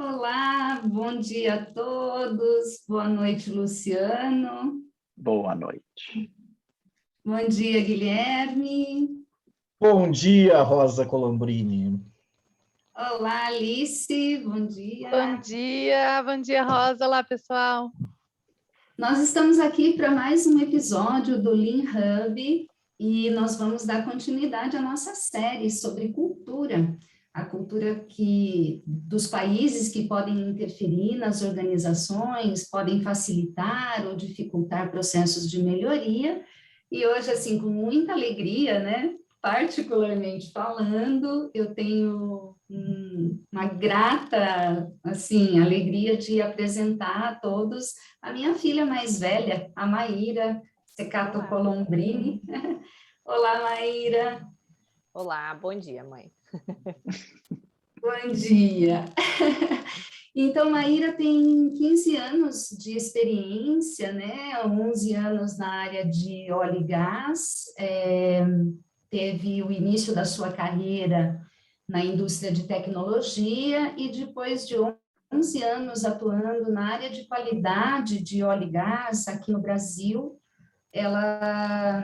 Olá, bom dia a todos. Boa noite, Luciano. Boa noite. Bom dia, Guilherme. Bom dia, Rosa Colombrini. Olá, Alice. Bom dia. Bom dia, Rosa. Olá, pessoal. Nós estamos aqui para mais um episódio do Lean Hub e nós vamos dar continuidade à nossa série sobre cultura, a cultura dos países que podem interferir nas organizações, podem facilitar ou dificultar processos de melhoria. E hoje, assim, com muita alegria, né? Particularmente falando, eu tenho uma grata, assim, alegria de apresentar a todos a minha filha mais velha, a Maíra Secato Colombrini. Olá, Maíra. Olá, bom dia, mãe. Bom dia. Então, Maíra tem 15 anos de experiência, né? 11 anos na área de óleo e gás, teve o início da sua carreira na indústria de tecnologia e depois de 11 anos atuando na área de qualidade de óleo e gás aqui no Brasil, ela,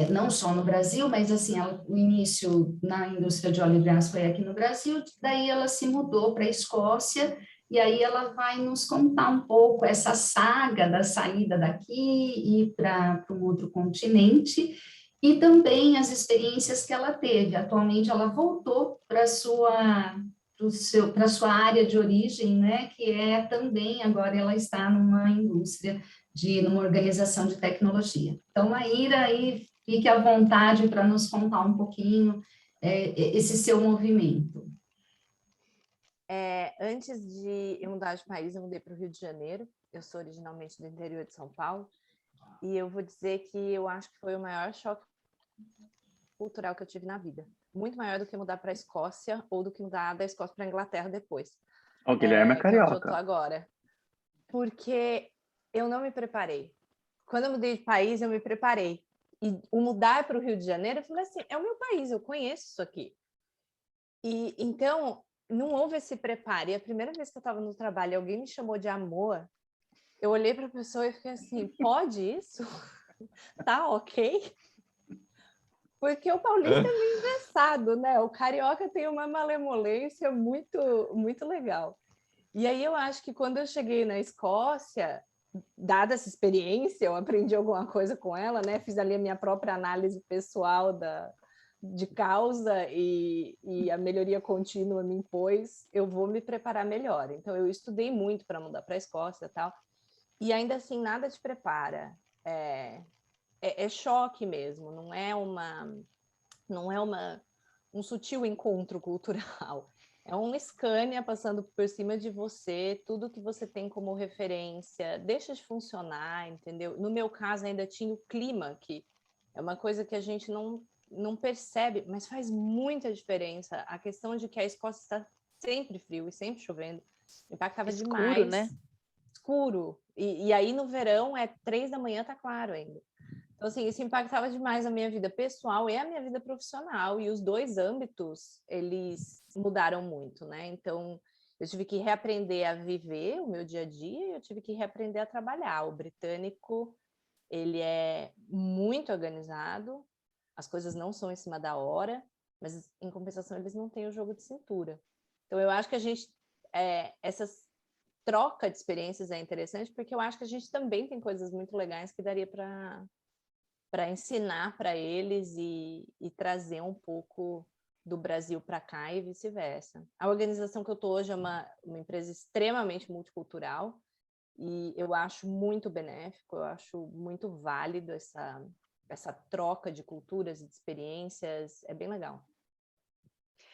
não só no Brasil, mas assim, o início na indústria de óleo e gás foi aqui no Brasil, daí ela se mudou para a Escócia, e aí ela vai nos contar um pouco essa saga da saída daqui e para um outro continente, e também as experiências que ela teve. Atualmente ela voltou para sua área de origem, né, que é também, agora ela está numa indústria, numa organização de tecnologia. Então, Maíra, aí fique à vontade para nos contar um pouquinho esse seu movimento. Antes de eu mudar de país, eu mudei para o Rio de Janeiro. Eu sou originalmente do interior de São Paulo. E eu vou dizer que eu acho que foi o maior choque cultural que eu tive na vida. Muito maior do que mudar para a Escócia ou do que mudar da Escócia para a Inglaterra depois. O Guilherme é carioca. Que é onde eu tô agora. Porque eu não me preparei. Quando eu mudei de país, eu me preparei. E o mudar para o Rio de Janeiro, eu falei assim, é o meu país, eu conheço isso aqui. E então, não houve esse preparo. E a primeira vez que eu estava no trabalho, alguém me chamou de amor, eu olhei para a pessoa e fiquei assim, pode isso? Tá ok? Porque o paulista é meio engraçado, né? O carioca tem uma malemolência muito, muito legal. E aí eu acho que quando eu cheguei na Escócia, dada essa experiência, eu aprendi alguma coisa com ela, né? Fiz ali a minha própria análise pessoal de causa e a melhoria contínua me impôs, eu vou me preparar melhor. Então, eu estudei muito para mudar para a Escócia e tal, e ainda assim nada te prepara. É choque mesmo, não é um sutil encontro cultural. É um Scania passando por cima de você, tudo que você tem como referência deixa de funcionar, entendeu? No meu caso, ainda tinha o clima, que é uma coisa que a gente não percebe, mas faz muita diferença. A questão de que a Escócia está sempre frio e sempre chovendo impactava demais. Escuro, né? Escuro. E aí, no verão, 3 da manhã, tá claro ainda. Então, assim, isso impactava demais a minha vida pessoal e a minha vida profissional. E os dois âmbitos, eles mudaram muito, né? Então, eu tive que reaprender a viver o meu dia a dia e eu tive que reaprender a trabalhar. O britânico, ele é muito organizado, as coisas não são em cima da hora, mas, em compensação, eles não têm o jogo de cintura. Então, eu acho que essas troca de experiências é interessante, porque eu acho que a gente também tem coisas muito legais que daria para ensinar para eles e trazer um pouco do Brasil para cá e vice-versa. A organização que eu estou hoje é uma empresa extremamente multicultural e eu acho muito benéfico, eu acho muito válido essa troca de culturas e de experiências, é bem legal.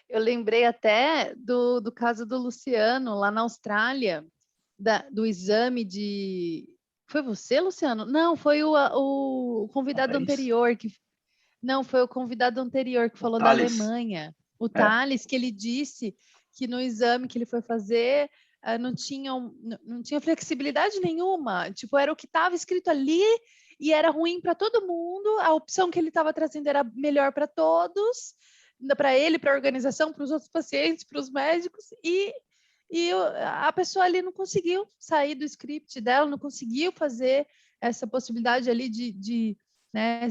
Eu lembrei até do caso do Luciano, lá na Austrália, do exame de... Foi você, Luciano? Não, foi o convidado anterior que... Não, foi o convidado anterior que falou da Alemanha. O Thales, que ele disse que no exame que ele foi fazer não tinha flexibilidade nenhuma. Tipo, era o que estava escrito ali e era ruim para todo mundo. A opção que ele estava trazendo era melhor para todos, para ele, para a organização, para os outros pacientes, para os médicos. E e a pessoa ali não conseguiu sair do script dela, não conseguiu fazer essa possibilidade ali de né,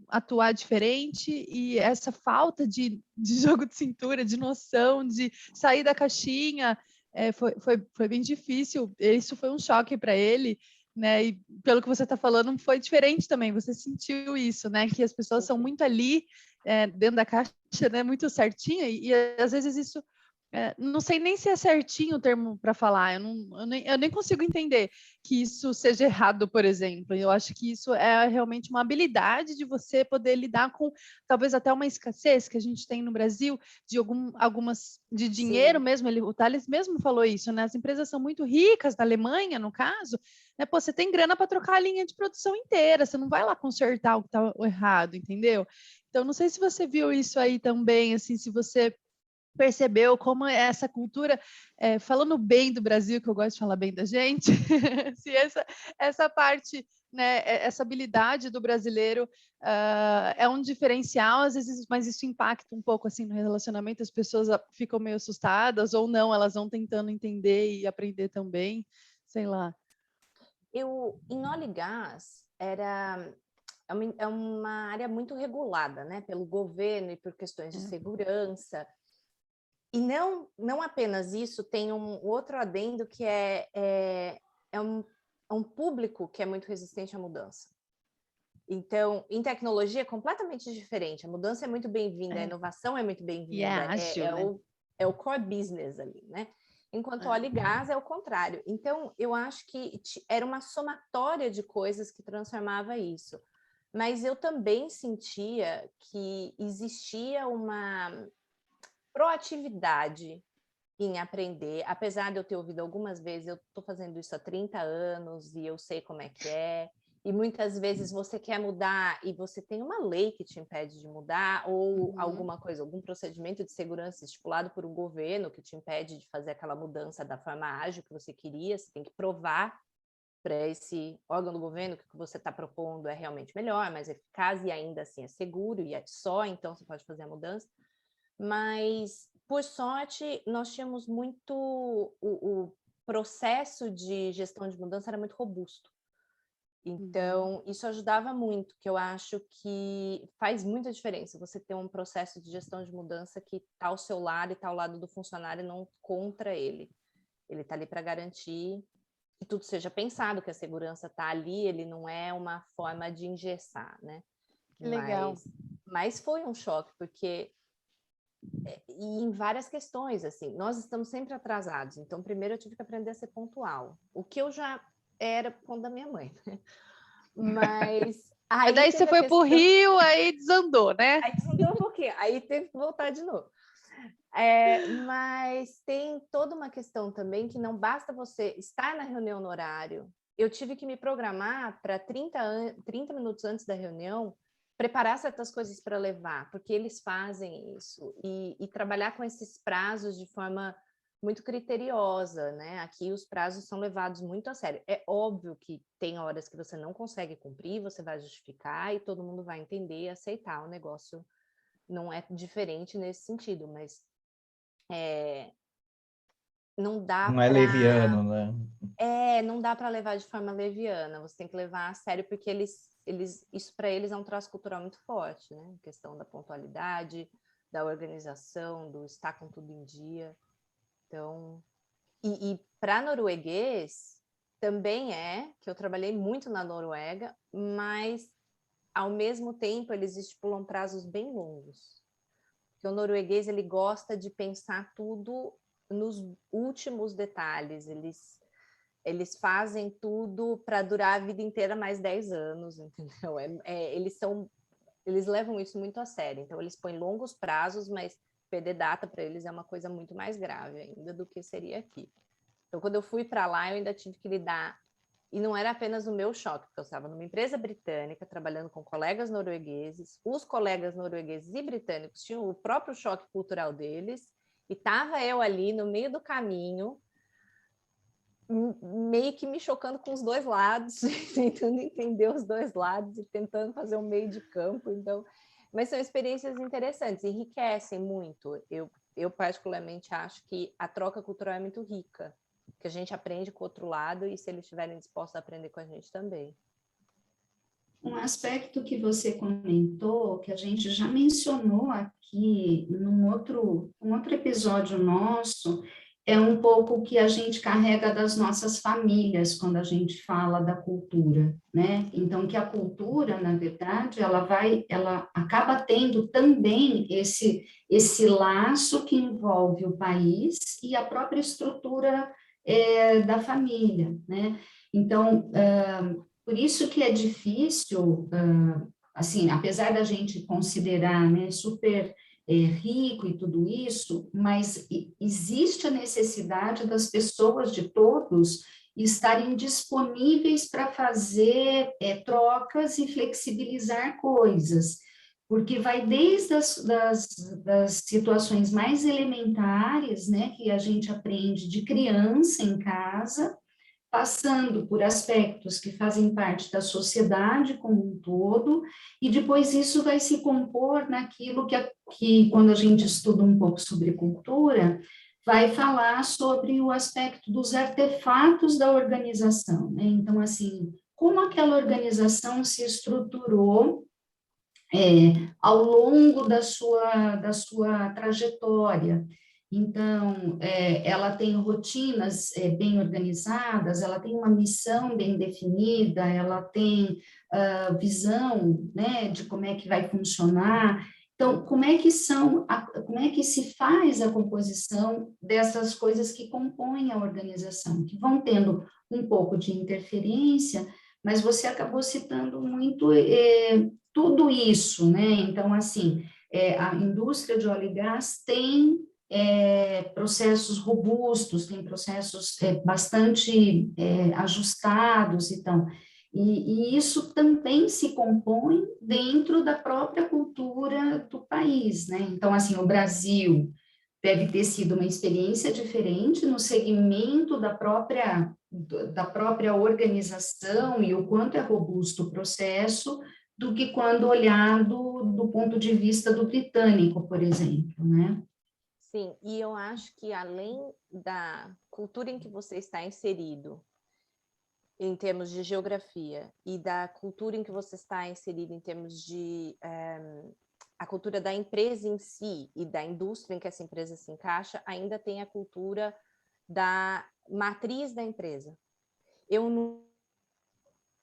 atuar diferente, e essa falta de jogo de cintura, de noção, de sair da caixinha, foi bem difícil. Isso foi um choque para ele, né? E pelo que você está falando, foi diferente também. Você sentiu isso, né? Que as pessoas são muito ali dentro da caixa, né? Muito certinha, e às vezes isso não sei nem se é certinho o termo para falar, eu nem consigo entender que isso seja errado, por exemplo. Eu acho que isso é realmente uma habilidade de você poder lidar com talvez até uma escassez que a gente tem no Brasil de algumas de dinheiro. Sim. Mesmo. O Thales mesmo falou isso, né? As empresas são muito ricas, da Alemanha, no caso, né? Pô, você tem grana para trocar a linha de produção inteira, você não vai lá consertar o que está errado, entendeu? Então, não sei se você viu isso aí também, assim, se você percebeu como essa cultura, falando bem do Brasil, que eu gosto de falar bem da gente, se essa parte, né, essa habilidade do brasileiro é um diferencial, às vezes, mas isso impacta um pouco assim no relacionamento, as pessoas ficam meio assustadas, ou não, elas vão tentando entender e aprender também, sei lá. Em óleo e gás, é uma área muito regulada, né, pelo governo e por questões de segurança. E não apenas isso, tem um outro adendo que é um público que é muito resistente à mudança. Então, em tecnologia é completamente diferente. A mudança é muito bem-vinda, a inovação é muito bem-vinda. É o core business ali, né? Enquanto óleo e gás é o contrário. Então, eu acho que era uma somatória de coisas que transformava isso. Mas eu também sentia que existia uma proatividade em aprender, apesar de eu ter ouvido algumas vezes, eu estou fazendo isso há 30 anos e eu sei como é que é, e muitas vezes você quer mudar e você tem uma lei que te impede de mudar, ou alguma coisa, algum procedimento de segurança estipulado por um governo que te impede de fazer aquela mudança da forma ágil que você queria, você tem que provar para esse órgão do governo que o que você está propondo é realmente melhor, mais eficaz e ainda assim é seguro, e só então você pode fazer a mudança. Mas, por sorte, nós tínhamos muito... O processo de gestão de mudança era muito robusto. Então, isso ajudava muito, que eu acho que faz muita diferença você ter um processo de gestão de mudança que está ao seu lado e está ao lado do funcionário e não contra ele. Ele está ali para garantir que tudo seja pensado, que a segurança está ali, ele não é uma forma de engessar, né? Legal. Mas foi um choque, porque... E em várias questões, assim, nós estamos sempre atrasados, então primeiro eu tive que aprender a ser pontual, o que eu já era por conta da minha mãe, né? Mas aí daí você foi pro Rio, aí desandou, né? Aí desandou um pouquinho, aí teve que voltar de novo. Mas tem toda uma questão também que não basta você estar na reunião no horário. Eu tive que me programar para 30 minutos antes da reunião, preparar certas coisas para levar, porque eles fazem isso, e trabalhar com esses prazos de forma muito criteriosa, né? Aqui os prazos são levados muito a sério. É óbvio que tem horas que você não consegue cumprir, você vai justificar e todo mundo vai entender e aceitar. O negócio não é diferente nesse sentido, mas não dá Não é leviano, né? Não dá para levar de forma leviana, você tem que levar a sério, porque isso para eles é um traço cultural muito forte, né? A questão da pontualidade, da organização, do estar com tudo em dia. Então, e para norueguês também que eu trabalhei muito na Noruega, mas ao mesmo tempo eles estipulam prazos bem longos. Porque o norueguês ele gosta de pensar tudo nos últimos detalhes, eles fazem tudo para durar a vida inteira mais 10 anos, entendeu? Eles levam isso muito a sério, então eles põem longos prazos, mas perder data para eles é uma coisa muito mais grave ainda do que seria aqui. Então, quando eu fui para lá, eu ainda tive que lidar, e não era apenas o meu choque, porque eu estava numa empresa britânica, trabalhando com colegas noruegueses, os colegas noruegueses e britânicos tinham o próprio choque cultural deles, e estava eu ali no meio do caminho, meio que me chocando com os dois lados, tentando entender os dois lados e tentando fazer um meio de campo. Então, mas são experiências interessantes, enriquecem muito. Eu eu particularmente acho que a troca cultural é muito rica, que a gente aprende com o outro lado e se eles estiverem dispostos a aprender com a gente também. Um aspecto que você comentou, que a gente já mencionou aqui um outro episódio nosso, é um pouco o que a gente carrega das nossas famílias quando a gente fala da cultura, né? Então, que a cultura, na verdade, ela acaba tendo também esse laço que envolve o país e a própria estrutura da família, né? Então, por isso que é difícil, assim, apesar da gente considerar, né, super rico e tudo isso, mas existe a necessidade das pessoas, de todos, estarem disponíveis para fazer trocas e flexibilizar coisas, porque vai desde das situações mais elementares, né, que a gente aprende de criança em casa, passando por aspectos que fazem parte da sociedade como um todo, e depois isso vai se compor naquilo que quando a gente estuda um pouco sobre cultura, vai falar sobre o aspecto dos artefatos da organização, né? Então, assim, como aquela organização se estruturou ao longo da sua trajetória. Então, ela tem rotinas bem organizadas, ela tem uma missão bem definida, ela tem visão, né, de como é que vai funcionar. Então, como é que se faz a composição dessas coisas que compõem a organização, que vão tendo um pouco de interferência, mas você acabou citando muito tudo isso, né? Então, assim, a indústria de óleo e gás tem processos robustos, tem processos bastante ajustados, então, e isso também se compõe dentro da própria cultura do país, né? Então, assim, o Brasil deve ter sido uma experiência diferente no segmento da própria organização e o quanto é robusto o processo, do que quando olhado do ponto de vista do britânico, por exemplo, né? Sim, e eu acho que além da cultura em que você está inserido, em termos de geografia, e da cultura em que você está inserido em termos de a cultura da empresa em si e da indústria em que essa empresa se encaixa, ainda tem a cultura da matriz da empresa. Eu não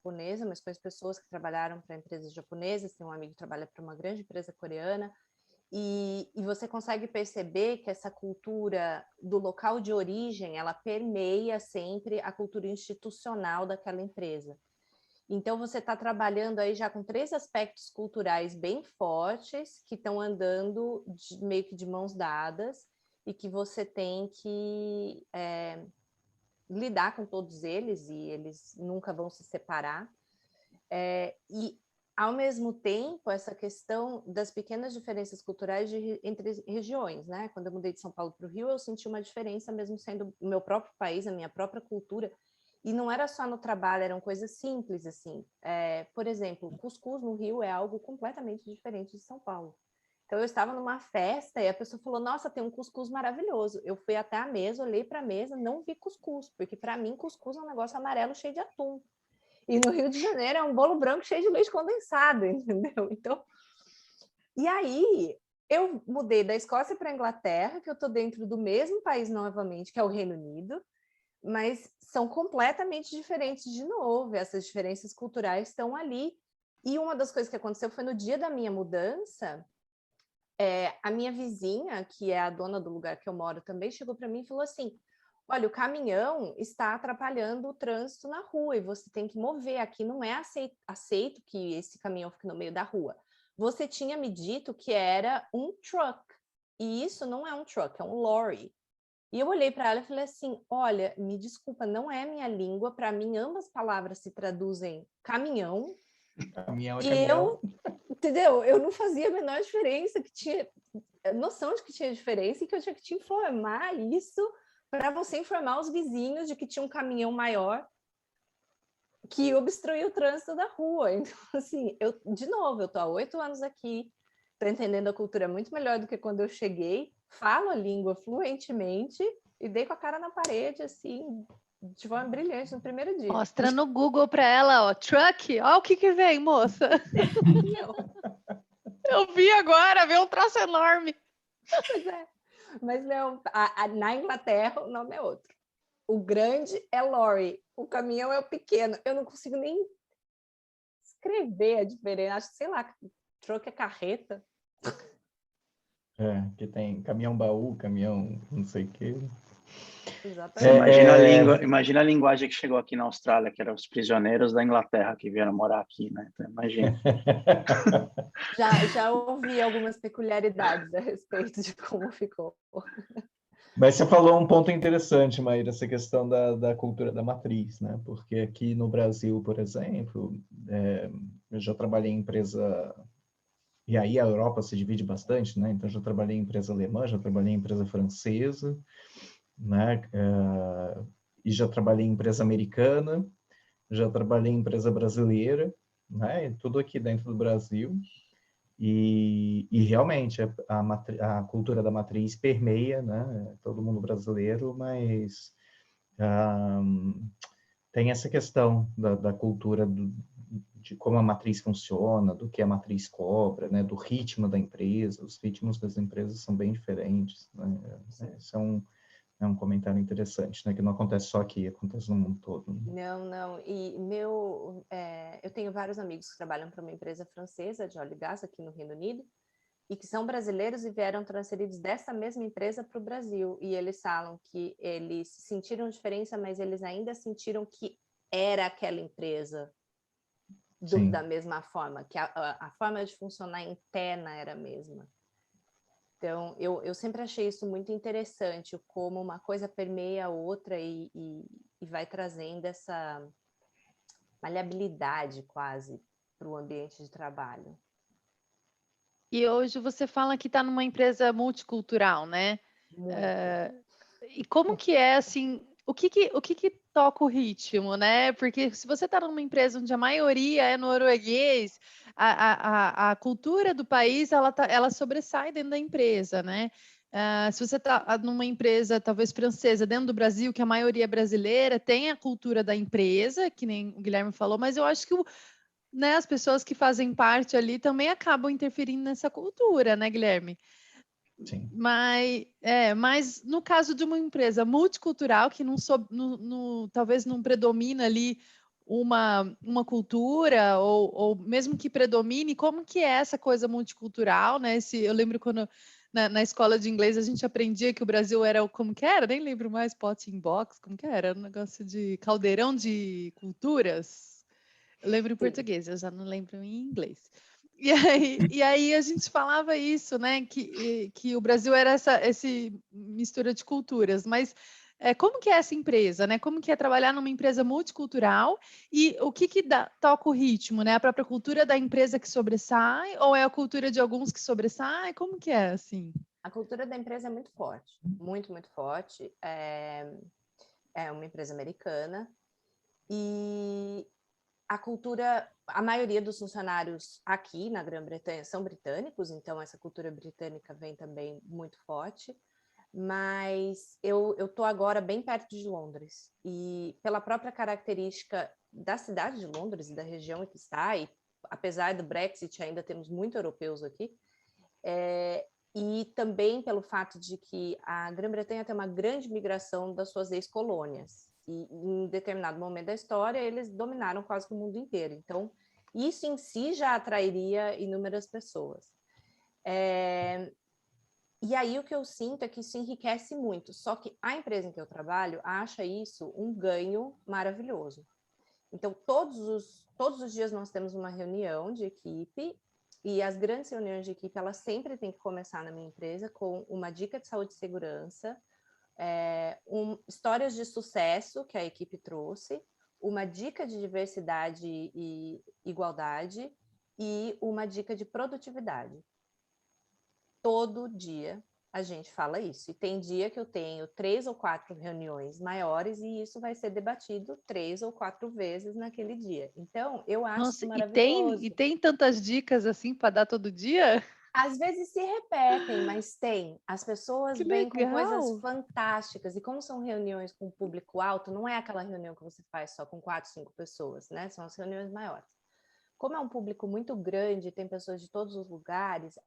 japonesa, mas conheço pessoas que trabalharam para empresas japonesas, tem um amigo que trabalha para uma grande empresa coreana, e você consegue perceber que essa cultura do local de origem, ela permeia sempre a cultura institucional daquela empresa. Então, você está trabalhando aí já com 3 aspectos culturais bem fortes, que estão andando meio que de mãos dadas, e que você tem que lidar com todos eles, e eles nunca vão se separar. E, ao mesmo tempo, essa questão das pequenas diferenças culturais entre regiões, né? Quando eu mudei de São Paulo para o Rio, eu senti uma diferença, mesmo sendo o meu próprio país, a minha própria cultura, e não era só no trabalho, eram coisas simples, assim. Por exemplo, cuscuz no Rio é algo completamente diferente de São Paulo. Então, eu estava numa festa e a pessoa falou, nossa, tem um cuscuz maravilhoso. Eu fui até a mesa, olhei para a mesa, não vi cuscuz, porque para mim cuscuz é um negócio amarelo cheio de atum. E no Rio de Janeiro é um bolo branco cheio de leite condensado, entendeu? Então, e aí eu mudei da Escócia para a Inglaterra, que eu estou dentro do mesmo país novamente, que é o Reino Unido, mas são completamente diferentes de novo. Essas diferenças culturais estão ali. E uma das coisas que aconteceu foi no dia da minha mudança, a minha vizinha, que é a dona do lugar que eu moro também, chegou para mim e falou assim, olha, o caminhão está atrapalhando o trânsito na rua e você tem que mover. Aqui não é aceito que esse caminhão fique no meio da rua. Você tinha me dito que era um truck, e isso não é um truck, é um lorry. E eu olhei para ela e falei assim, olha, me desculpa, não é minha língua, para mim ambas palavras se traduzem caminhão. Caminhão é e caminhão. Entendeu? Eu não fazia a menor diferença, que tinha noção de que tinha diferença e que eu tinha que te informar isso para você informar os vizinhos de que tinha um caminhão maior que obstruía o trânsito da rua. Então, assim, de novo, eu estou há 8 anos aqui, estou entendendo a cultura muito melhor do que quando eu cheguei, falo a língua fluentemente e dei com a cara na parede, assim, de forma brilhante no primeiro dia. Mostra no Google para ela, ó, truck, ó o que vem, moça. Eu vi agora, veio um troço enorme. Pois é. Mas não, na Inglaterra o nome é outro. O grande é lorry, o caminhão é o pequeno. Eu não consigo nem escrever a diferença. Acho que, sei lá, truck é carreta. Que tem caminhão baú, caminhão não sei o quê. Exatamente. Imagina a linguagem que chegou aqui na Austrália, que eram os prisioneiros da Inglaterra que vieram morar aqui, né? Então, imagina. Já ouvi algumas peculiaridades a respeito de como ficou. Mas você falou um ponto interessante, Maíra, essa questão da cultura da matriz, né? Porque aqui no Brasil, por exemplo, eu já trabalhei em empresa... E aí a Europa se divide bastante, né? Então, já trabalhei em empresa alemã, já trabalhei em empresa francesa, né? E já trabalhei em empresa americana, já trabalhei em empresa brasileira, né? Tudo aqui dentro do Brasil. E realmente a cultura da matriz permeia, né? Todo mundo brasileiro, mas tem essa questão da cultura de como a matriz funciona, do que a matriz cobra, né? Do ritmo da empresa. Os ritmos das empresas são bem diferentes, né? Esse é um comentário interessante, né? Que não acontece só aqui, acontece no mundo todo. Né? Não. E eu tenho vários amigos que trabalham para uma empresa francesa de óleo e gás aqui no Reino Unido e que são brasileiros e vieram transferidos dessa mesma empresa para o Brasil. E eles falam que eles sentiram diferença, mas eles ainda sentiram que era aquela empresa da mesma forma, que a forma de funcionar interna era a mesma. Então, eu sempre achei isso muito interessante, como uma coisa permeia a outra e vai trazendo essa maleabilidade quase para o ambiente de trabalho. E hoje você fala que está numa empresa multicultural, né? E como que é, assim, o que toca o ritmo, né? Porque se você está numa empresa onde a maioria é norueguês, a cultura do país, ela sobressai dentro da empresa, né? Se você está numa empresa, talvez francesa, dentro do Brasil, que a maioria é brasileira, tem a cultura da empresa, que nem o Guilherme falou, mas eu acho que né, as pessoas que fazem parte ali também acabam interferindo nessa cultura, né, Guilherme? Sim. Mas no caso de uma empresa multicultural que talvez não predomina ali uma cultura, ou mesmo que predomine, como que é essa coisa multicultural, né? Eu lembro quando na escola de inglês a gente aprendia que o Brasil era como que era, nem lembro mais, potting box, como que era? Um negócio de caldeirão de culturas. Eu lembro em português, eu já não lembro em inglês. E aí a gente falava isso, né? Que o Brasil era essa mistura de culturas, mas como que é essa empresa, né? Como que é trabalhar numa empresa multicultural e o que toca o ritmo, né? A própria cultura da empresa que sobressai ou é a cultura de alguns que sobressai? Como que é, assim? A cultura da empresa é muito forte, muito, muito forte. É uma empresa americana e a cultura, a maioria dos funcionários aqui na Grã-Bretanha são britânicos, então essa cultura britânica vem também muito forte, mas eu estou agora bem perto de Londres, e pela própria característica da cidade de Londres e da região em que está, e apesar do Brexit ainda temos muitos europeus aqui, e também pelo fato de que a Grã-Bretanha tem uma grande migração das suas ex-colônias, e em determinado momento da história eles dominaram quase que o mundo inteiro. Então, isso em si já atrairia inúmeras pessoas. E aí o que eu sinto é que isso enriquece muito, só que a empresa em que eu trabalho acha isso um ganho maravilhoso. Então, todos os dias nós temos uma reunião de equipe, e as grandes reuniões de equipe, elas sempre têm que começar na minha empresa com uma dica de saúde e segurança, histórias de sucesso que a equipe trouxe, uma dica de diversidade e igualdade e uma dica de produtividade. Todo dia a gente fala isso. E tem dia que eu tenho 3 ou 4 reuniões maiores e isso vai ser debatido 3 ou 4 vezes naquele dia. Então, eu acho isso maravilhoso. E tem tantas dicas assim para dar todo dia? Às vezes se repetem, mas tem. As pessoas Que vêm com coisas legal. fantásticas. E como são reuniões com público alto, não é aquela reunião que você faz só com 4, 5 pessoas, né? São as reuniões maiores. Como é um público muito grande, tem pessoas de todos os lugares,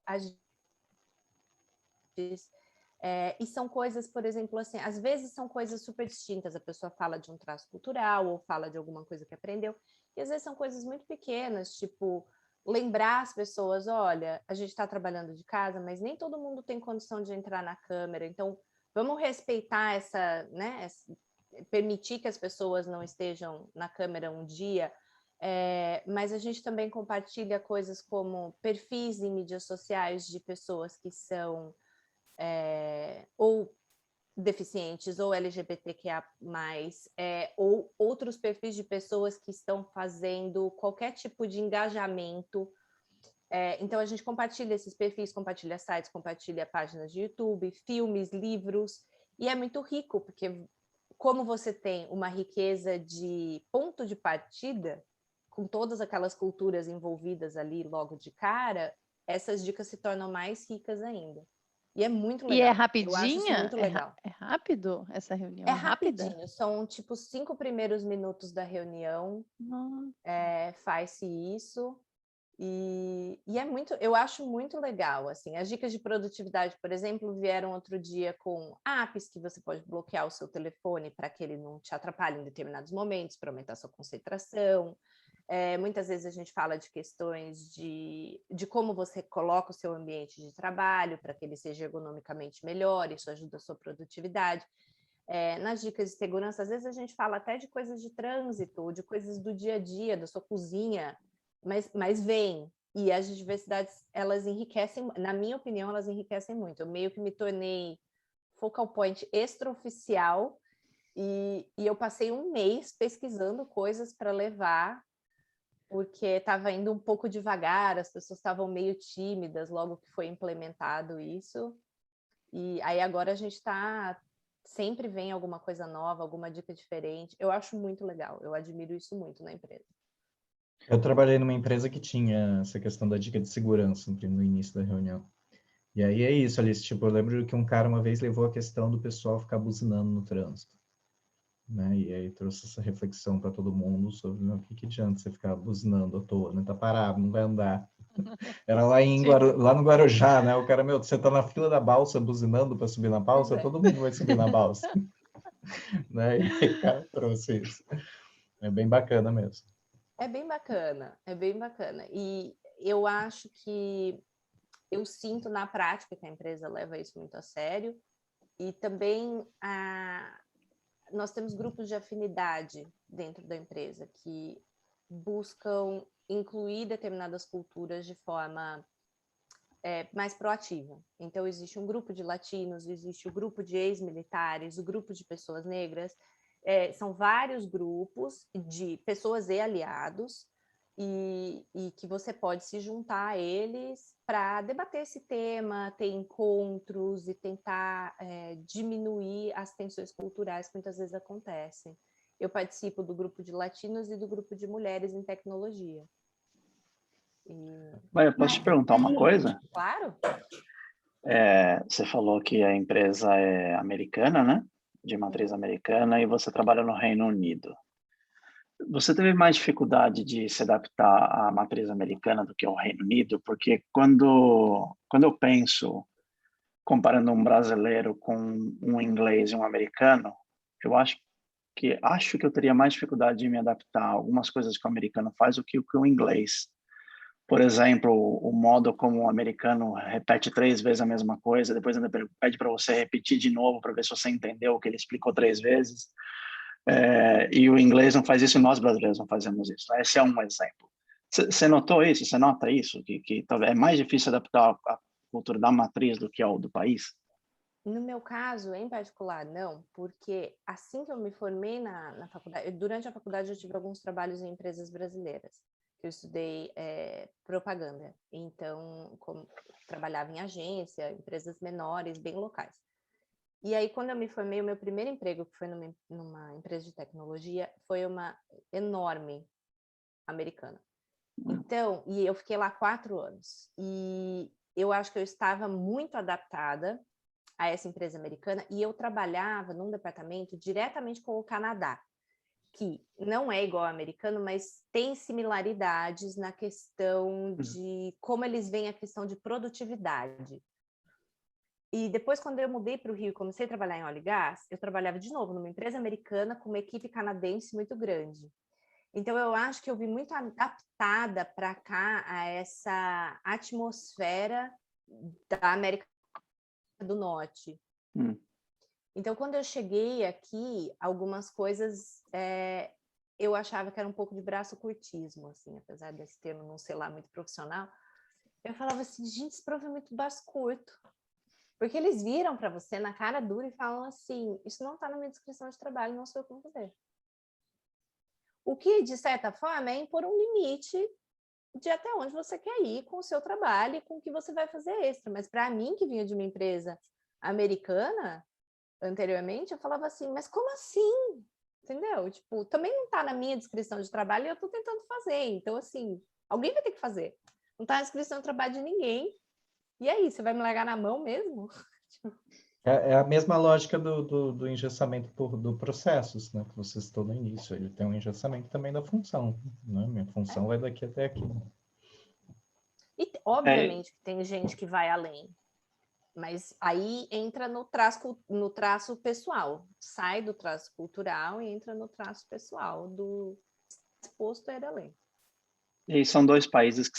e são coisas, por exemplo, assim, às vezes são coisas super distintas. A pessoa fala de um traço cultural ou fala de alguma coisa que aprendeu. E às vezes são coisas muito pequenas, tipo lembrar as pessoas, olha, a gente está trabalhando de casa, mas nem todo mundo tem condição de entrar na câmera, então vamos respeitar essa, né, permitir que as pessoas não estejam na câmera um dia, mas a gente também compartilha coisas como perfis em mídias sociais de pessoas que são ou deficientes ou LGBTQIA+, ou outros perfis de pessoas que estão fazendo qualquer tipo de engajamento. Então, a gente compartilha esses perfis, compartilha sites, compartilha páginas de YouTube, filmes, livros, e é muito rico, porque como você tem uma riqueza de ponto de partida, com todas aquelas culturas envolvidas ali logo de cara, essas dicas se tornam mais ricas ainda. E é muito E é legal. Eu acho isso rapidinha? muito legal. É rápido essa reunião? É É rápida? rapidinho, são tipo 5 primeiros minutos da reunião, faz-se isso, e é muito, eu acho muito legal, assim, as dicas de produtividade, por exemplo, vieram outro dia com apps que você pode bloquear o seu telefone para que ele não te atrapalhe em determinados momentos, para aumentar sua concentração. Muitas vezes a gente fala de questões de como você coloca o seu ambiente de trabalho para que ele seja ergonomicamente melhor, isso ajuda a sua produtividade. Nas dicas de segurança, às vezes a gente fala até de coisas de trânsito, de coisas do dia a dia, da sua cozinha, mas vem. E as diversidades, elas enriquecem, na minha opinião, elas enriquecem muito. Eu meio que me tornei focal point extraoficial e eu passei um mês pesquisando coisas para levar, porque estava indo um pouco devagar, as pessoas estavam meio tímidas logo que foi implementado isso. E aí agora a gente está... Sempre vem alguma coisa nova, alguma dica diferente. Eu acho muito legal, eu admiro isso muito na empresa. Eu trabalhei numa empresa que tinha essa questão da dica de segurança no início da reunião. E aí é isso, Alice, tipo, eu lembro que um cara uma vez levou a questão do pessoal ficar buzinando no trânsito, né? E aí trouxe essa reflexão para todo mundo sobre o que adianta você ficar buzinando à toa, né? Tá parado, não vai andar. Era lá lá no Guarujá, né? O cara, você tá na fila da balsa buzinando para subir na balsa, todo mundo vai subir na balsa. Né? E aí o cara trouxe isso. É bem bacana mesmo. É bem bacana, é bem bacana. E eu acho que eu sinto na prática que a empresa leva isso muito a sério. E também nós temos grupos de afinidade dentro da empresa que buscam incluir determinadas culturas de forma mais proativa. Então, existe um grupo de latinos, existe o grupo de ex-militares, o grupo de pessoas negras. São vários grupos de pessoas e aliados, e que você pode se juntar a eles para debater esse tema, ter encontros e tentar diminuir as tensões culturais que muitas vezes acontecem. Eu participo do grupo de latinos e do grupo de mulheres em tecnologia. Mas eu posso te perguntar uma coisa? Claro. Você falou que a empresa é americana, né? De matriz americana, e você trabalha no Reino Unido. Você teve mais dificuldade de se adaptar à matriz americana do que ao Reino Unido? Porque quando eu penso, comparando um brasileiro com um inglês e um americano, eu acho que eu teria mais dificuldade de me adaptar a algumas coisas que o americano faz do que o inglês. Por exemplo, o modo como o americano repete 3 vezes a mesma coisa, depois ainda pede para você repetir de novo para ver se você entendeu o que ele explicou 3 vezes. E o inglês não faz isso e nós brasileiros não fazemos isso. Esse é um exemplo. Você notou isso? Você nota isso? Que talvez é mais difícil adaptar a cultura da matriz do que ao do país? No meu caso, em particular, não, porque assim que eu me formei na faculdade, durante a faculdade eu tive alguns trabalhos em empresas brasileiras. Eu estudei propaganda, então trabalhava em agência, empresas menores, bem locais. E aí, quando eu me formei, o meu primeiro emprego, que foi numa empresa de tecnologia, foi uma enorme americana. Então, e eu fiquei lá 4 anos. E eu acho que eu estava muito adaptada a essa empresa americana e eu trabalhava num departamento diretamente com o Canadá, que não é igual ao americano, mas tem similaridades na questão de como eles veem a questão de produtividade. E depois, quando eu mudei para o Rio e comecei a trabalhar em óleo e gás, eu trabalhava de novo numa empresa americana com uma equipe canadense muito grande. Então, eu acho que eu vim muito adaptada para cá a essa atmosfera da América do Norte. Então, quando eu cheguei aqui, algumas coisas eu achava que era um pouco de braço curtismo, assim, apesar desse termo não ser lá muito profissional. Eu falava assim, gente, esse provo é muito braço curto. Porque eles viram para você na cara dura e falam assim, isso não está na minha descrição de trabalho, não sou eu que vou fazer. O que, de certa forma, é impor um limite de até onde você quer ir com o seu trabalho e com o que você vai fazer extra. Mas para mim, que vinha de uma empresa americana, anteriormente, eu falava assim, mas como assim? Entendeu? Tipo, também não está na minha descrição de trabalho e eu estou tentando fazer. Então, assim, alguém vai ter que fazer. Não está na descrição de trabalho de ninguém. E aí, você vai me largar na mão mesmo? É a mesma lógica do engessamento do processos, né? Que vocês estão no início. Ele tem um engessamento também da função, né? Minha função vai daqui até aqui. E, obviamente, tem gente que vai além. Mas aí entra no traço pessoal. Sai do traço cultural e entra no traço pessoal do disposto a ir além. E são dois países que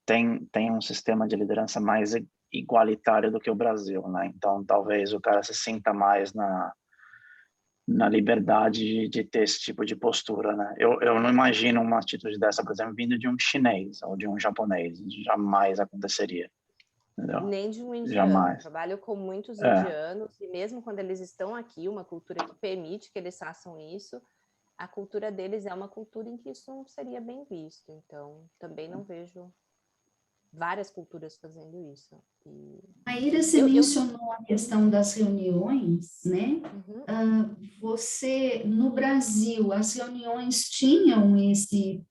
têm um sistema de liderança mais igualitário do que o Brasil, né? Então, talvez o cara se sinta mais na liberdade de ter esse tipo de postura, né? Eu não imagino uma atitude dessa, por exemplo, vindo de um chinês ou de um japonês. Jamais aconteceria. Entendeu? Nem de um indiano. Jamais. Eu trabalho com muitos indianos e mesmo quando eles estão aqui, uma cultura que permite que eles façam isso, a cultura deles é uma cultura em que isso não seria bem visto. Então, também não vejo várias culturas fazendo isso. Maíra, você mencionou a questão das reuniões, né? Você, no Brasil, as reuniões tinham esse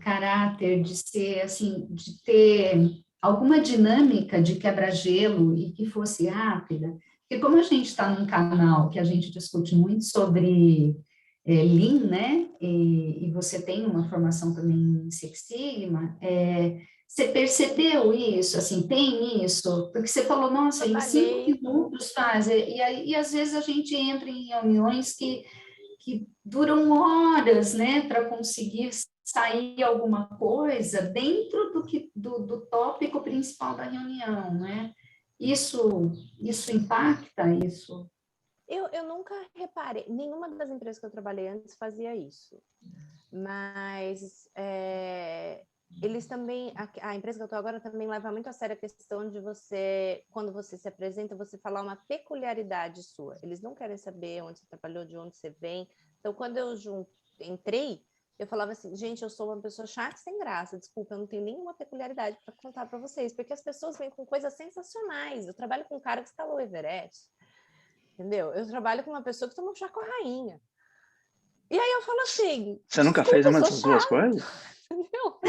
caráter de ser, assim, de ter alguma dinâmica de quebra-gelo e que fosse rápida? Porque como a gente está num canal que a gente discute muito sobre Lean, né? E você tem uma formação também em Six Sigma, você percebeu isso? Assim, tem isso? Porque você falou, nossa, em 5 minutos faz. E às vezes a gente entra em reuniões que duram horas, né, para conseguir sair alguma coisa dentro do tópico principal da reunião, né? Isso impacta isso? Eu nunca reparei, nenhuma das empresas que eu trabalhei antes fazia isso, mas eles também, a empresa que eu estou agora também leva muito a sério a questão de você, quando você se apresenta, você falar uma peculiaridade sua. Eles não querem saber onde você trabalhou, de onde você vem. Então, quando eu entrei, eu falava assim, gente, eu sou uma pessoa chata e sem graça, desculpa, eu não tenho nenhuma peculiaridade para contar para vocês, porque as pessoas vêm com coisas sensacionais. Eu trabalho com um cara que escalou o Everest, entendeu? Eu trabalho com uma pessoa que tomou chá com a rainha. E aí eu falo assim... Você nunca fez uma dessas duas coisas? Entendeu?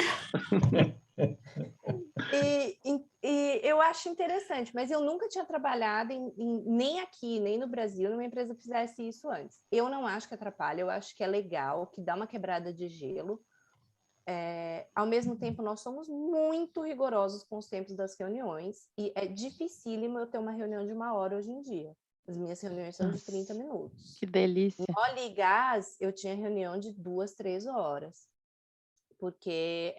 E eu acho interessante, mas eu nunca tinha trabalhado nem aqui, nem no Brasil, numa empresa que fizesse isso antes. Eu não acho que atrapalha, eu acho que é legal, que dá uma quebrada de gelo. Ao mesmo tempo, nós somos muito rigorosos com os tempos das reuniões e é dificílimo eu ter uma reunião de 1 hora hoje em dia. As minhas reuniões são de 30 minutos. Que delícia. Em óleo e gás, eu tinha reunião de 2, 3 horas. Porque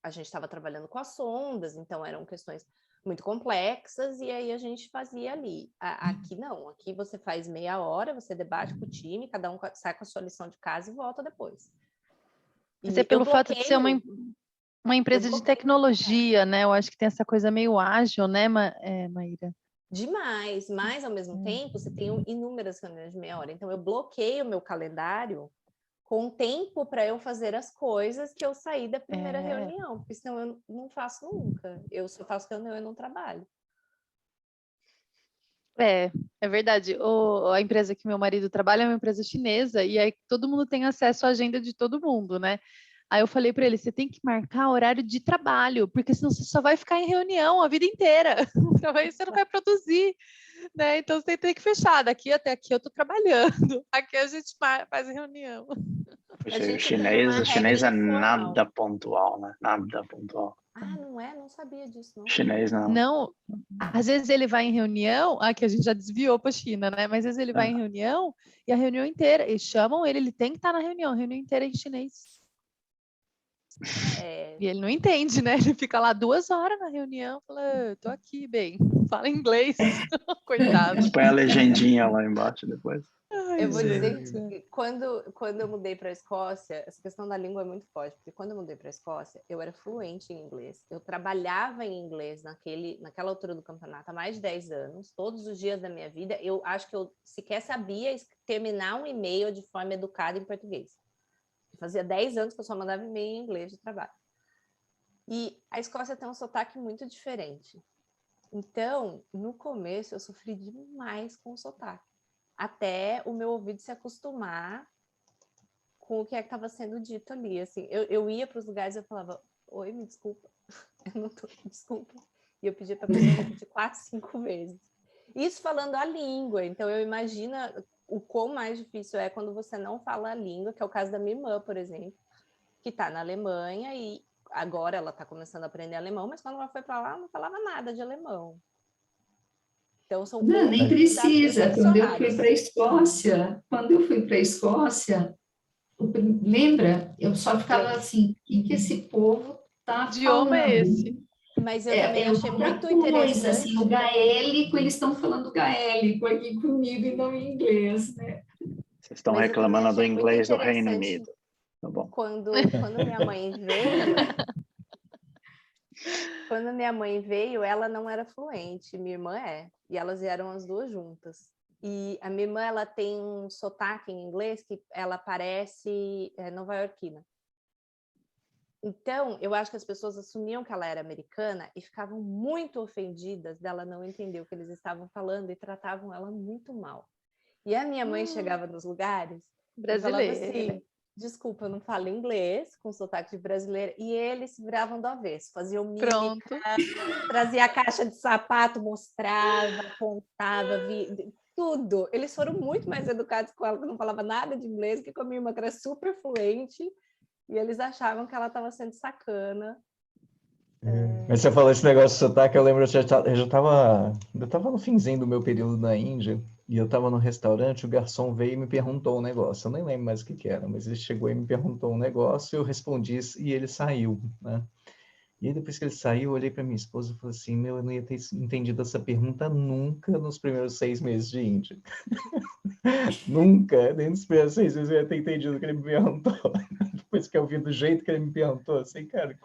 a gente estava trabalhando com as sondas, então eram questões muito complexas, e aí a gente fazia ali. Aqui não, aqui você faz meia hora, você debate com o time, cada um sai com a sua lição de casa e volta depois. Mas é pelo fato de ser uma empresa de tecnologia, né? Eu acho que tem essa coisa meio ágil, né, Maíra? Demais, mas ao mesmo tempo você tem inúmeras reuniões de meia hora, então eu bloqueio o meu calendário com tempo para eu fazer as coisas que eu saí da primeira reunião, porque senão eu não faço nunca. Eu só faço reunião e não trabalho. É verdade. A empresa que meu marido trabalha é uma empresa chinesa, e aí todo mundo tem acesso à agenda de todo mundo, né? Aí eu falei para ele, você tem que marcar horário de trabalho, porque senão você só vai ficar em reunião a vida inteira. Você não vai produzir, né? Então você tem que fechar. Daqui até aqui eu estou trabalhando. Aqui a gente faz reunião. Puxa, A o gente tem uma chinês é regra informal. nada pontual, né? Nada pontual. Ah, não é? Não sabia disso, não. Chinês não. Não, às vezes ele vai em reunião, aqui a gente já desviou para a China, né? Mas às vezes ele vai em reunião e a reunião inteira, eles chamam ele tem que estar na reunião, a reunião inteira é em chinês. E ele não entende, né? Ele fica lá 2 horas na reunião, fala, tô aqui, bem, fala inglês, coitado. Põe a legendinha lá embaixo depois. Ai, Eu vou dizer gente. que quando eu mudei para a Escócia, essa questão da língua é muito forte, porque quando eu mudei para a Escócia, eu era fluente em inglês. Eu trabalhava em inglês naquela altura do campeonato há mais de 10 anos, todos os dias da minha vida. Eu acho que eu sequer sabia terminar um e-mail de forma educada em português. Fazia 10 anos que eu só mandava e-mail em inglês de trabalho. E a Escócia tem um sotaque muito diferente. Então, no começo, eu sofri demais com o sotaque. Até o meu ouvido se acostumar com o que estava sendo dito ali. Assim, eu ia para os lugares e eu falava, oi, me desculpa, eu não tô, desculpa. E eu pedia para a pessoa repetir 4, 5 vezes. Isso falando a língua. Então, eu imagino o quão mais difícil é quando você não fala a língua, que é o caso da minha irmã, por exemplo, que está na Alemanha e agora ela está começando a aprender alemão, mas quando ela foi para lá, não falava nada de alemão. Então, são Não, nem precisa. Quando eu fui para a Escócia, lembra? Eu só ficava assim, o que esse povo está falando? Idioma é esse? Mas eu também achei muito coisa, interessante. Assim, o gaélico, eles estão falando gaélico aqui comigo e não em inglês, né? Vocês estão reclamando do inglês do Reino Unido. Tá bom. Quando minha mãe veio... Quando minha mãe veio, ela não era fluente, minha irmã é. E elas vieram as duas juntas. E a minha irmã, ela tem um sotaque em inglês que ela parece nova-iorquina. Então, eu acho que as pessoas assumiam que ela era americana e ficavam muito ofendidas dela não entender o que eles estavam falando e tratavam ela muito mal. E a minha mãe chegava nos lugares e falava assim, desculpa, eu não falo inglês, com sotaque de brasileira, e eles se viravam do avesso, faziam mímica, trazia a caixa de sapato, mostrava, apontava, tudo. Eles foram muito mais educados com ela, que não falava nada de inglês, que com a minha irmã, que era super fluente, e eles achavam que ela estava sendo sacana. Mas você falou esse negócio de sotaque, eu lembro, eu já estava no finzinho do meu período na Índia, e eu estava no restaurante, o garçom veio e me perguntou um negócio, eu nem lembro mais o que era, mas ele chegou e me perguntou um negócio, eu respondi e ele saiu, né? E aí depois que ele saiu, eu olhei para minha esposa e falei assim, eu não ia ter entendido essa pergunta nunca nos primeiros 6 meses de Índia. Nunca, nem nos primeiros 6 meses eu ia ter entendido o que ele me perguntou. Depois que eu vi do jeito que ele me perguntou, assim, cara,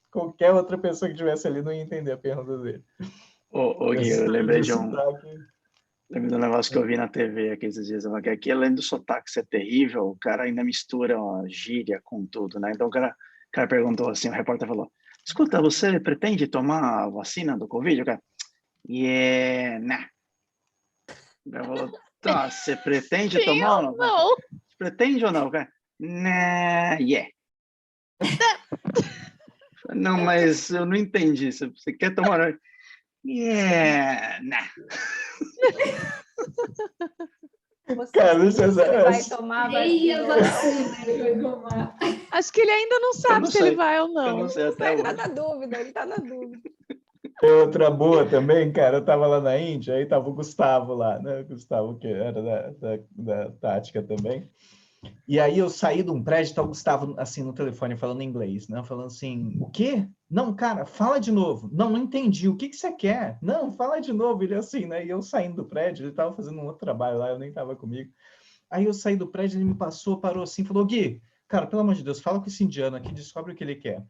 qualquer outra pessoa que estivesse ali não ia entender a pergunta dele. Ô Gui, eu lembrei de um negócio que eu vi na TV aqui esses dias, que aqui, além do sotaque ser terrível, o cara ainda mistura uma gíria com tudo, né? Então o cara perguntou assim, o repórter falou, escuta, você pretende tomar a vacina do Covid? O cara, nah. O cara falou, tá, você pretende tomar ou não? Pretende ou não? O cara, nah, yeah. Não, mas eu não entendi. Você quer tomar? Yeah, nah. Você vai tomar a vacina, ele vai tomar. Acho que ele ainda não sabe se ele vai ou não. Eu não sei até hoje. Ele tá na dúvida. Tem outra boa também, cara, eu tava lá na Índia, aí tava o Gustavo lá, né? O Gustavo, que era da Tática também. E aí eu saí de um prédio, tá o Gustavo assim no telefone falando inglês, né? Falando assim, o quê? Não, cara, fala de novo. Não entendi. O que você quer? Não, fala de novo. Ele assim, né? E eu saindo do prédio, ele tava fazendo um outro trabalho lá, eu nem tava comigo. Aí eu saí do prédio, ele me parou assim, falou, Gui, cara, pelo amor de Deus, fala com esse indiano aqui, descobre o que ele quer.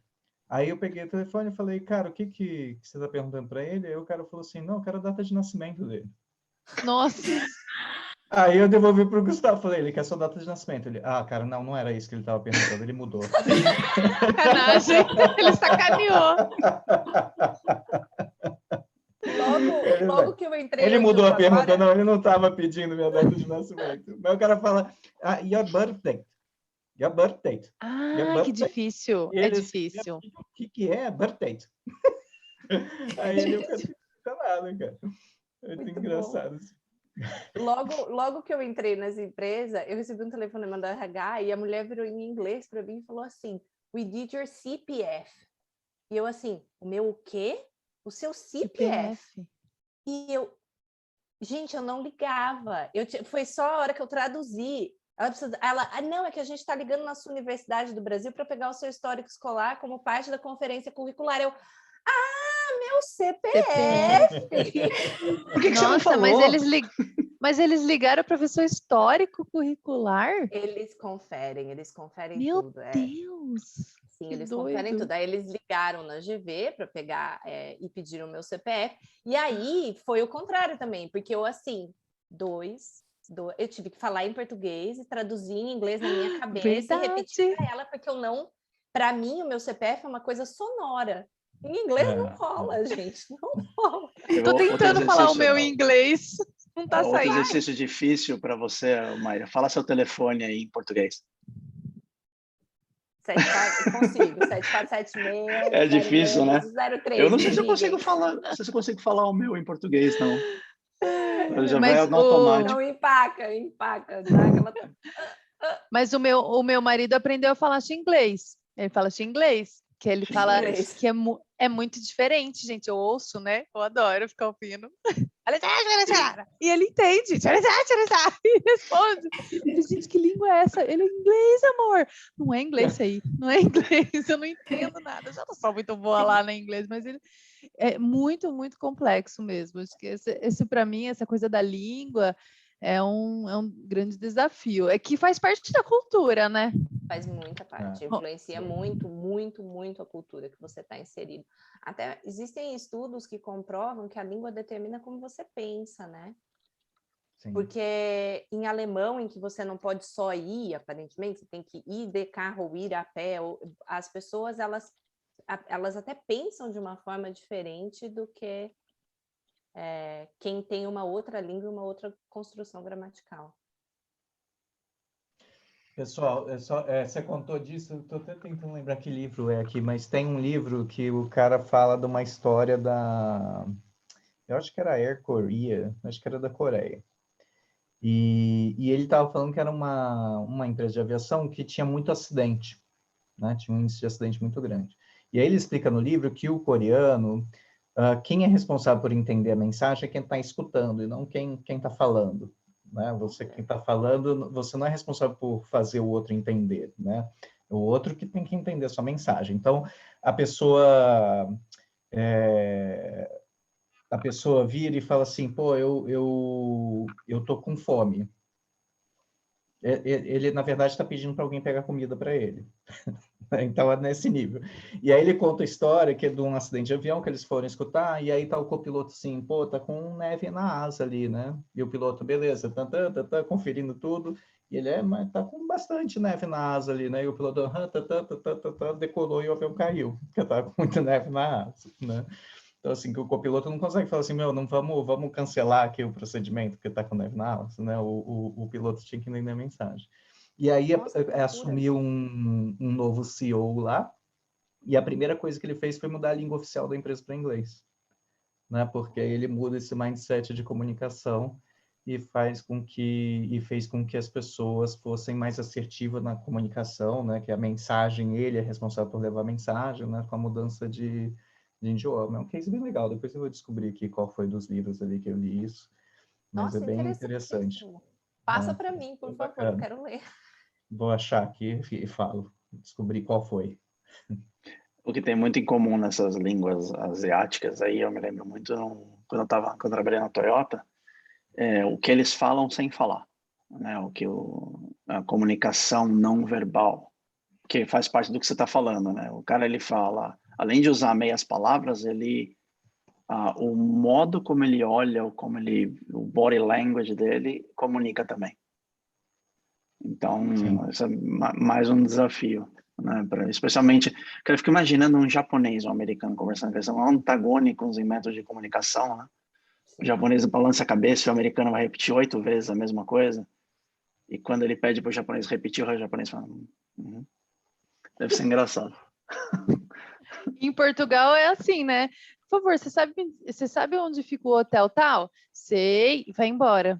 Aí eu peguei o telefone e falei, cara, o que você tá perguntando para ele? Aí o cara falou assim, não, eu quero a data de nascimento dele. Nossa! Aí eu devolvi pro Gustavo, falei, ele quer sua data de nascimento. Ele, cara, não era isso que ele tava perguntando, ele mudou. Sacanagem, ele sacaneou. Logo que eu entrei... Ele mudou a pergunta, não, ele não tava pedindo minha data de nascimento. Mas o cara fala, your birthday. your birth date. Ah, birth que date. difícil. E É ele assim, difícil. o que é birth date? Aí ele fica calado, cara. É muito engraçado. Assim. Logo que eu entrei nessa empresa, eu recebi um telefonema da RH e a mulher virou em inglês para mim e falou assim, we did your CPF. E eu assim, o meu o quê? O seu CPF. E eu, gente, eu não ligava. Foi só a hora que eu traduzi. Não, é que a gente está ligando na sua Universidade do Brasil para pegar o seu histórico escolar como parte da conferência curricular. Eu, meu CPF! Por que você não Nossa, falou? mas eles ligaram para ver seu histórico curricular? Eles conferem Meu tudo. Deus! Sim, que eles doido. conferem tudo. Aí eles ligaram na GV para pegar e pediram o meu CPF. E aí foi o contrário também, porque eu assim, eu tive que falar em português e traduzir em inglês na minha cabeça e repetir para ela, porque para mim o meu CPF é uma coisa sonora. Em inglês não rola, gente, não rola. Tô tentando falar o meu em inglês, não tá outro saindo. exercício difícil para você, Mayra. Fala seu telefone aí em português. 7476. É difícil, né? 03, eu não sei se eu consigo falar, não sei se eu consigo falar o meu em português, não. Já vai no automático. Não, empaca, dá aquela... Mas o meu marido aprendeu a falar inglês. Ele fala inglês, que ele fala que é muito diferente, gente. Eu ouço, né? Eu adoro ficar ouvindo. E ele entende. E responde. Eu falei, gente, que língua é essa? Ele é inglês, amor. Não é inglês isso aí. Não é inglês. Eu não entendo nada. Eu já não sou muito boa lá no inglês, mas ele é muito, muito complexo mesmo. Acho que esse para mim, essa coisa da língua é um grande desafio. É que faz parte da cultura, né? Faz muita parte. Influencia muito, muito, muito a cultura que você está inserido. Até existem estudos que comprovam que a língua determina como você pensa, né? Sim. Porque em alemão, em que você não pode só ir, aparentemente, você tem que ir de carro ou ir a pé, as pessoas, elas até pensam de uma forma diferente do que quem tem uma outra língua e uma outra construção gramatical. Pessoal, você contou disso, eu estou até tentando lembrar que livro é aqui, mas tem um livro que o cara fala de uma história eu acho que era Air Korea, acho que era da Coreia. E ele estava falando que era uma empresa de aviação que tinha muito acidente, né? Tinha um índice de acidente muito grande. E aí ele explica no livro que o coreano, quem é responsável por entender a mensagem é quem está escutando e não quem está falando. Né? Você que está falando, você não é responsável por fazer o outro entender, né? O outro que tem que entender a sua mensagem. Então, a pessoa vira e fala assim, pô, eu tô com fome. Ele, na verdade, está pedindo para alguém pegar comida para ele. Então, é nesse nível. E aí ele conta a história que é de um acidente de avião que eles foram escutar, e aí tá o copiloto assim, pô, tá com neve na asa ali, né? E o piloto, beleza, tá conferindo tudo, e ele, mas tá com bastante neve na asa ali, né? E o piloto, decolou e o avião caiu, porque tá com muita neve na asa, né? Então, assim, que o copiloto não consegue falar assim, não vamos cancelar aqui o procedimento, porque tá com neve na asa, né? O piloto tinha que entender a mensagem. E aí assumiu um novo CEO lá, e a primeira coisa que ele fez foi mudar a língua oficial da empresa para inglês, né? Porque aí ele muda esse mindset de comunicação e fez com que as pessoas fossem mais assertivas na comunicação, né? Que a mensagem, ele é responsável por levar a mensagem, né? Com a mudança de idioma. É um case bem legal, depois eu vou descobrir aqui qual foi dos livros ali que eu li isso, mas é bem interessante. Passa para mim, por favor, eu quero ler. Vou achar aqui e falo, descobrir qual foi. O que tem muito em comum nessas línguas asiáticas aí, eu me lembro muito quando eu trabalhei na Toyota, o que eles falam sem falar, né? A comunicação não verbal, que faz parte do que você está falando, né? O cara, ele fala, além de usar meias palavras, o modo como ele olha, o body language dele comunica também. Então, esse é mais um desafio, né? Especialmente, eu fico imaginando um japonês ou um americano conversando, eles são antagônicos em métodos de comunicação, né? O japonês balança a cabeça e o americano vai repetir 8 vezes a mesma coisa. E quando ele pede para o japonês repetir, o japonês fala, Uhum. Deve ser engraçado. Em Portugal é assim, né? Por favor, você sabe onde fica o hotel tal? Sei, e vai embora.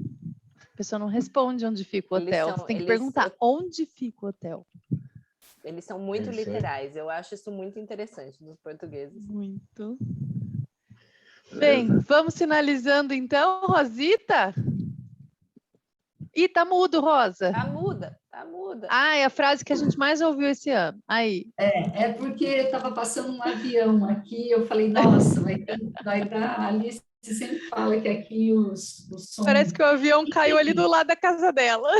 A pessoa não responde onde fica o hotel. Você tem que perguntar onde fica o hotel. Eles são muito Isso aí. literais. Eu acho isso muito interessante dos portugueses. Muito. Bem, vamos finalizando então, Rosita? Ih, tá mudo, Rosa. Tá muda, tá muda. Ah, é a frase que a gente mais ouviu esse ano. Aí. É porque estava passando um avião aqui, eu falei, nossa, vai dar, a Alice sempre fala que aqui os sons... Parece que o avião caiu ali do lado da casa dela.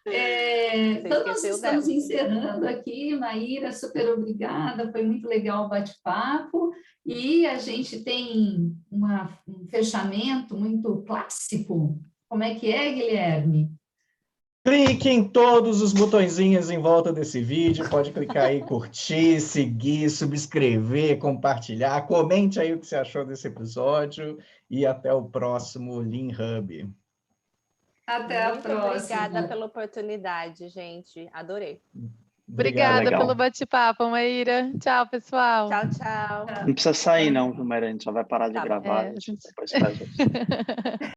Então, nós esqueceu estamos dela. encerrando aqui, Maíra, super obrigada, foi muito legal o bate-papo, e a gente tem um fechamento muito clássico. Como é que é, Guilherme? Clique em todos os botõezinhos em volta desse vídeo, pode clicar aí, curtir, seguir, subscrever, compartilhar, comente aí o que você achou desse episódio e até o próximo Lean Hub. Até a Muito próxima. obrigada pela oportunidade, gente. Adorei. Obrigada legal. pelo bate-papo, Maíra. Tchau, pessoal. Tchau, tchau. Não precisa sair, não, viu, Maíra? A gente só vai parar de Tá bom. gravar, É, depois faz outro.